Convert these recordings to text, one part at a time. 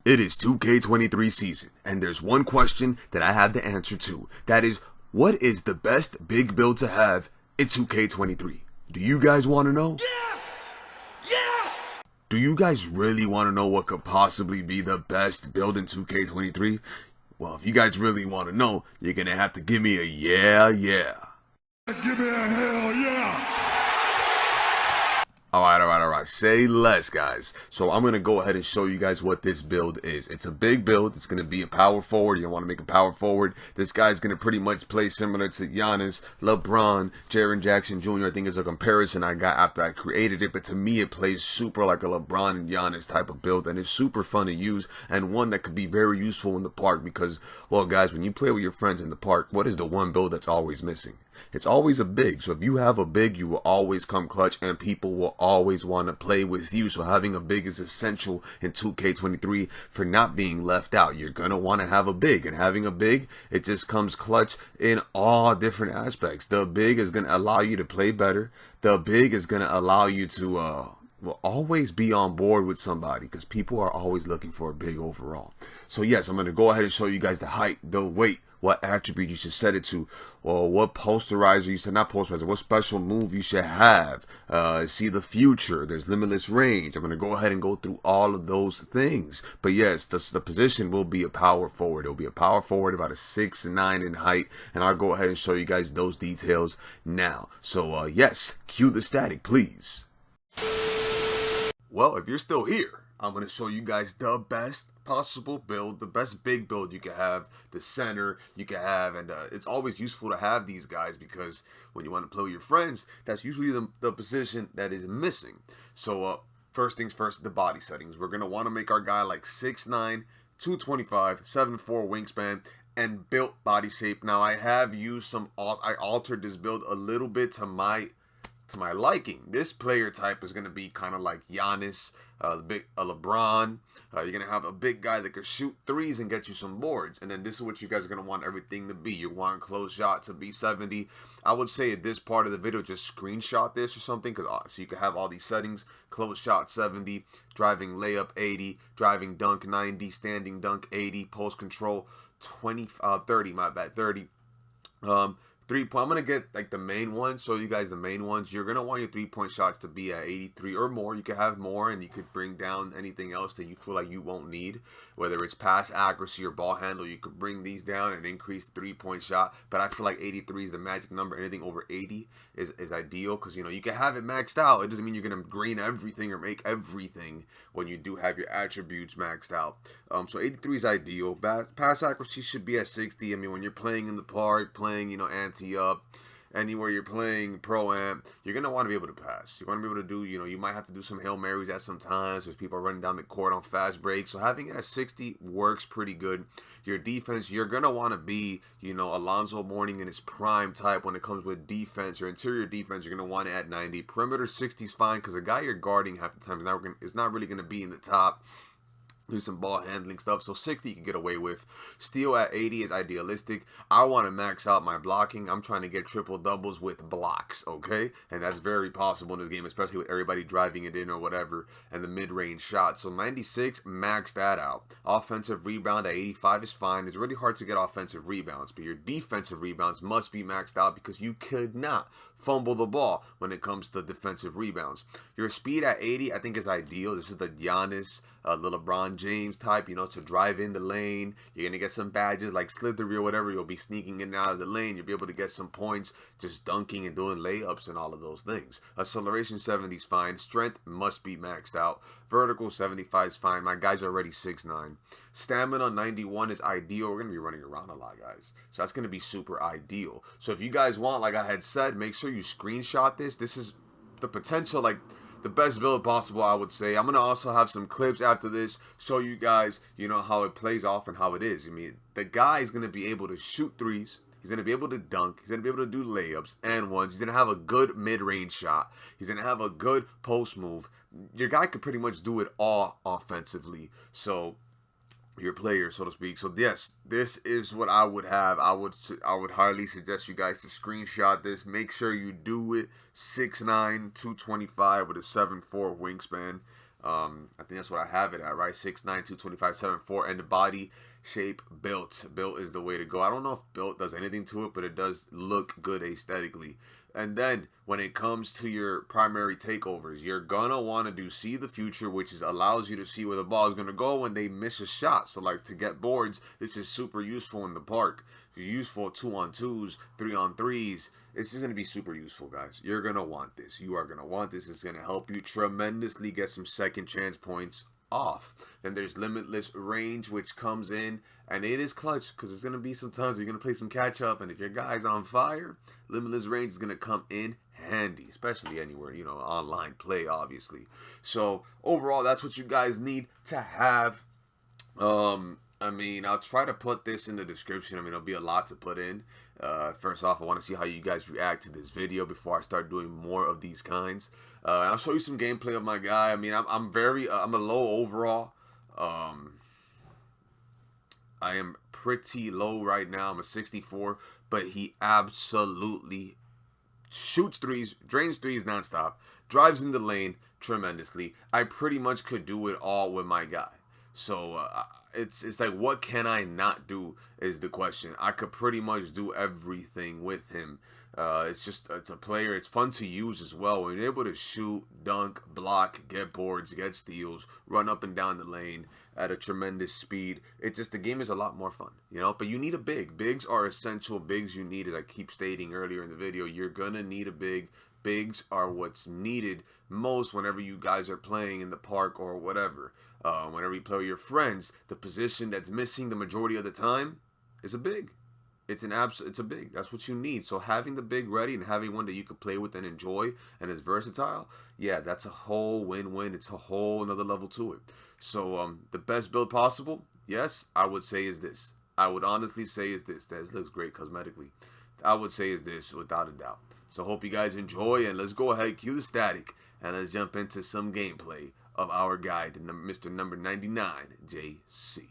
It is 2K23 season, and there's one question that I have the answer to. That is, what is the best big build to have in 2K23? Do you guys want to know? Yes! Yes! Do you guys really want to know what could possibly be the best build in 2K23? Well, if you guys really want to know, you're going to have to give me a yeah. Give me a hell yeah! Alright. Say less, guys. So I'm going to go ahead and show you guys what this build is. It's a big build. It's going to be a power forward. You want to make a power forward. This guy's going to pretty much play similar to Giannis, LeBron, Jaren Jackson Jr. I think is a comparison I got after I created it. But to me, it plays super like a LeBron and Giannis type of build. And it's super fun to use. And one that could be very useful in the park because, well, guys, when you play with your friends in the park, what is the one build that's always missing? It's always a big. So if you have a big, you will always come clutch and people will always want to play with you. So having a big is essential in 2K23 for not being left out. You're going to want to have a big, and having a big, it just comes clutch in all different aspects. The big is going to allow you to play better. The big is going to allow you to will always be on board with somebody because people are always looking for a big overall. So yes, I'm going to go ahead and show you guys the height, the weight, what attribute you should set it to, or what posterizer you should, not posterizer, what special move you should have. See the future, there's limitless range. I'm going to go ahead and go through all of those things. But yes, the position will be a power forward. It'll be a power forward about a 6'9" in height, and I'll go ahead and show you guys those details now. So yes, cue the static, please. Well, if you're still here, I'm going to show you guys the best possible build, the best big build you can have, the center you can have, and it's always useful to have these guys because when you want to play with your friends, that's usually the position that is missing. So first things first, the body settings. We're going to want to make our guy like 6'9", 225, 7'4" wingspan, and built body shape. Now I have used I altered this build a little bit to my liking. This player type is going to be kind of like Giannis, LeBron. You're going to have a big guy that can shoot threes and get you some boards. And then this is what you guys are going to want everything to be. You want close shot to be 70. I would say at this part of the video, just screenshot this or something, so you can have all these settings. Close shot 70, driving layup 80, driving dunk 90, standing dunk 80, post control 30, my bad, 30. 3-point, I'm going to get like the main ones, show you guys the main ones. You're going to want your 3-point shots to be at 83 or more. You could have more and you could bring down anything else that you feel like you won't need. Whether it's pass accuracy or ball handle, you could bring these down and increase the 3-point shot. But I feel like 83 is the magic number. Anything over 80 is ideal because, you know, you can have it maxed out. It doesn't mean you're going to green everything or make everything when you do have your attributes maxed out. So 83 is ideal. Pass accuracy should be at 60. I mean, when you're playing in the park, playing, you know, up anywhere you're playing pro-am, you're going to want to be able to pass. You're going to be able to do, you know, you might have to do some Hail Marys at some times because people are running down the court on fast breaks. So having it at 60 works pretty good. Your defense, you're going to want to be, you know, Alonzo Mourning in his prime type when it comes with defense. Your interior defense, you're going to want it at 90. Perimeter 60 is fine because the guy you're guarding half the time is not really going to be in the top. Do some ball handling stuff. So 60 you can get away with. Steal at 80 is idealistic. I want to max out my blocking. I'm trying to get triple doubles with blocks, okay? And that's very possible in this game, especially with everybody driving it in or whatever, and the mid-range shot. So 96, max that out. Offensive rebound at 85 is fine. It's really hard to get offensive rebounds, but your defensive rebounds must be maxed out because you could not fumble the ball when it comes to defensive rebounds. Your speed at 80 I think is ideal. This is the Giannis, the LeBron James type, you know, to drive in the lane. You're going to get some badges like Slithery or whatever. You'll be sneaking in and out of the lane. You'll be able to get some points just dunking and doing layups and all of those things. Acceleration 70 is fine. Strength must be maxed out. Vertical 75 is fine. My guy's already 6'9". Stamina 91 is ideal. We're going to be running around a lot, guys. So that's going to be super ideal. So if you guys want, like I had said, make sure you screenshot this. This is the potential, like, the best build possible, I would say. I'm going to also have some clips after this, show you guys, you know, how it plays off and how it is. I mean, the guy is going to be able to shoot threes. He's going to be able to dunk. He's going to be able to do layups and ones. He's going to have a good mid-range shot. He's going to have a good post move. Your guy could pretty much do it all offensively. So your player, so to speak. So yes, this is what I would have. I would highly suggest you guys to screenshot this. Make sure you do it. 6'9", 225 with a 7'4" wingspan. I think that's what I have it at, right? 6'9", 225, 7'4", and the body shape built. Built is the way to go. I don't know if built does anything to it, but it does look good aesthetically. And then when it comes to your primary takeovers, you're gonna want to do see the future, which is allows you to see where the ball is gonna go when they miss a shot. So like to get boards, this is super useful in the park. If you're useful 2-on-2s, 3-on-3s, it's just gonna be super useful, guys. You're gonna want this. You are gonna want this. It's gonna help you tremendously get some second chance points off. Then there's limitless range, which comes in, and it is clutch because it's gonna be sometimes you're gonna play some catch up, and if your guy's on fire, limitless range is gonna come in handy, especially anywhere, you know, online play, obviously. So overall, that's what you guys need to have. I mean, I'll try to put this in the description. I mean, it'll be a lot to put in. First off, I want to see how you guys react to this video before I start doing more of these kinds. I'll show you some gameplay of my guy. I mean, I'm a low overall. I am pretty low right now. I'm a 64, but he absolutely shoots threes, drains threes nonstop, drives in the lane tremendously. I pretty much could do it all with my guy. So it's like, what can I not do is the question. I could pretty much do everything with him. It's a player. It's fun to use as well. When you're able to shoot, dunk, block, get boards, get steals, run up and down the lane at a tremendous speed. The game is a lot more fun, you know. But you need a big. Bigs are essential. Bigs you need, as I keep stating earlier in the video, you're gonna need a big. Bigs are what's needed most whenever you guys are playing in the park or whatever. Whenever you play with your friends, the position that's missing the majority of the time is a big. It's a big. That's what you need. So having the big ready and having one that you can play with and enjoy and is versatile, yeah, that's a whole win-win. It's a whole another level to it. So the best build possible, yes, I would say is this. I would honestly say is this. That looks great cosmetically. I would say is this without a doubt. So hope you guys enjoy, and let's go ahead, cue the static, and let's jump into some gameplay of our guy, Mr. number 99, JC.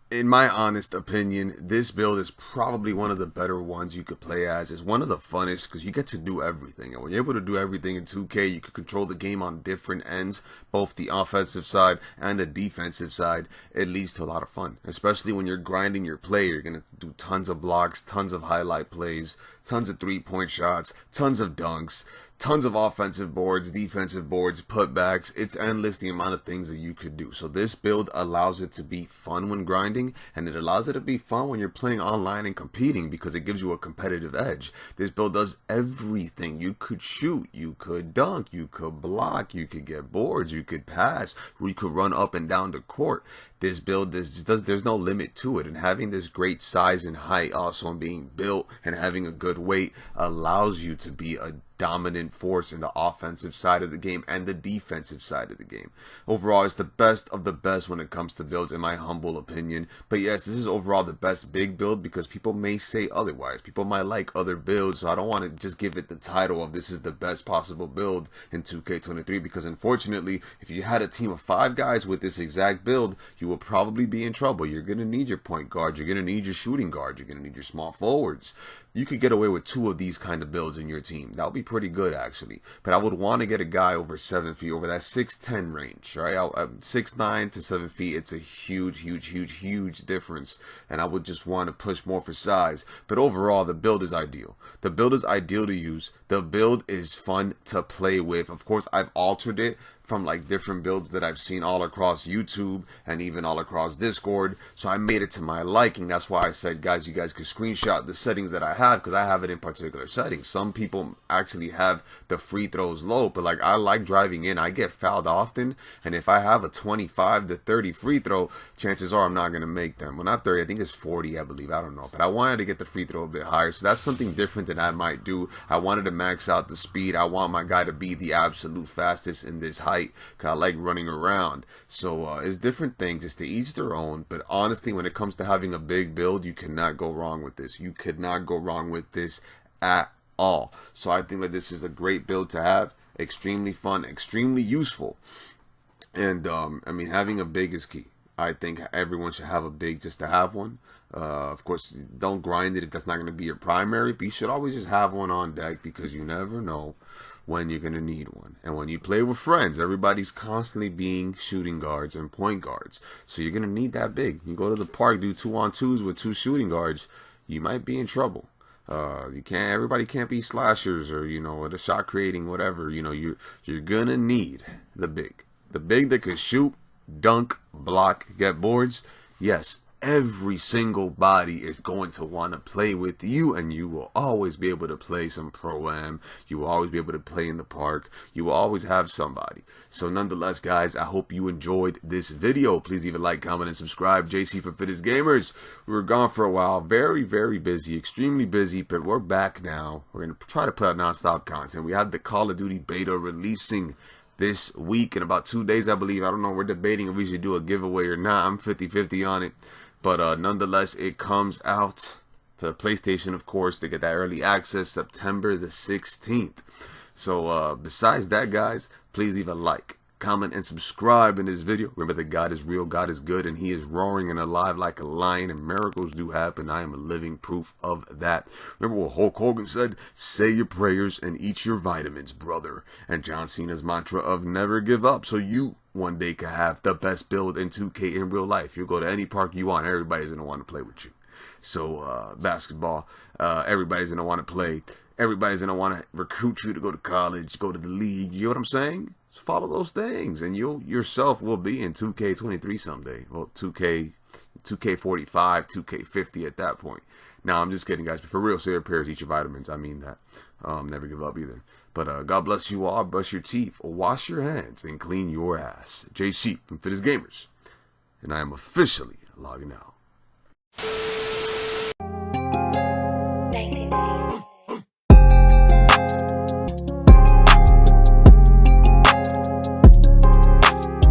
In my honest opinion, this build is probably one of the better ones you could play as. It's one of the funnest because you get to do everything. And when you're able to do everything in 2K, you can control the game on different ends, both the offensive side and the defensive side. It leads to a lot of fun, especially when you're grinding your play. You're going to do tons of blocks, tons of highlight plays, tons of three-point shots, tons of dunks, tons of offensive boards, defensive boards, putbacks. It's endless the amount of things that you could do. So this build allows it to be fun when grinding, and it allows it to be fun when you're playing online and competing because it gives you a competitive edge. This build does everything. You could shoot, you could dunk, you could block, you could get boards, you could pass, you could run up and down the court. This build, there's no limit to it, and having this great size and height also, and being built and having a good weight allows you to be a dominant force in the offensive side of the game and the defensive side of the game. Overall, it's the best of the best when it comes to builds, in my humble opinion. But yes, this is overall the best big build because people may say otherwise. People might like other builds, so I don't want to just give it the title of this is the best possible build in 2K23 because unfortunately, if you had a team of 5 guys with this exact build, you will probably be in trouble. You're going to need your point guard, you're going to need your shooting guard, you're going to need your small forwards. You could get away with 2 of these kind of builds in your team. That would be pretty good, actually. But I would want to get a guy over 7 feet, over that 6'10 range, right? 6'9 to 7 feet, it's a huge difference. And I would just want to push more for size. But overall, the build is ideal. The build is ideal to use. The build is fun to play with. Of course, I've altered it from like different builds that I've seen all across YouTube and even all across Discord. So I made it to my liking. That's why I said, guys, you guys could screenshot the settings that I have because I have it in particular settings. Some people actually have the free throws low, but like I like driving in. I get fouled often, and if I have a 25 to 30 free throw, chances are I'm not going to make them. Well, not 30, I think it's 40, I believe. I don't know, but I wanted to get the free throw a bit higher. So that's something different that I might do. I wanted to max out the speed. I want my guy to be the absolute fastest in this height. Cause I like running around. So it's different things, just to each their own. But honestly, when it comes to having a big build, you cannot go wrong with this. You could not go wrong with this at all. So I think that this is a great build to have. Extremely fun, extremely useful. And I mean, having a big is key. I think everyone should have a big just to have one. Of course, don't grind it if that's not going to be your primary, but you should always just have one on deck because you never know when you're going to need one. And when you play with friends, everybody's constantly being shooting guards and point guards. So you're going to need that big. You go to the park, do 2-on-2s with 2 shooting guards, you might be in trouble. Everybody can't be slashers or, the shot creating, whatever. You're going to need the big. The big that can shoot, dunk, block, get boards. Yes, every single body is going to want to play with you, and you will always be able to play some Pro-Am. You will always be able to play in the park. You will always have somebody. So nonetheless, guys, I hope you enjoyed this video. Please leave a like, comment, and subscribe. JC for Fitness Gamers. We were gone for a while. Very, very busy. Extremely busy, but we're back now. We're going to try to put out non-stop content. We have the Call of Duty beta releasing this week in about 2 days, I believe. I don't know. We're debating if we should do a giveaway or not. I'm 50-50 on it. But nonetheless, it comes out for the PlayStation, of course, to get that early access September the 16th. So besides that, guys, please leave a like, comment, and subscribe in this video. Remember that God is real, God is good, and He is roaring and alive like a lion, and miracles do happen. I am a living proof of that. Remember what Hulk Hogan said? Say your prayers and eat your vitamins, brother. And John Cena's mantra of never give up, so you one day can have the best build in 2K in real life. You go to any park you want, everybody's going to want to play with you. So basketball, everybody's going to want to play. Everybody's going to want to recruit you to go to college, go to the league. You know what I'm saying? So follow those things, and you yourself will be in 2K23 someday. Well, 2K45, 2K50 at that point. Now, I'm just kidding, guys. But for real, say your prayers, eat your vitamins. I mean that. Never give up either. But God bless you all. Brush your teeth, wash your hands, and clean your ass. JC from Fitness Gamers. And I am officially logging out.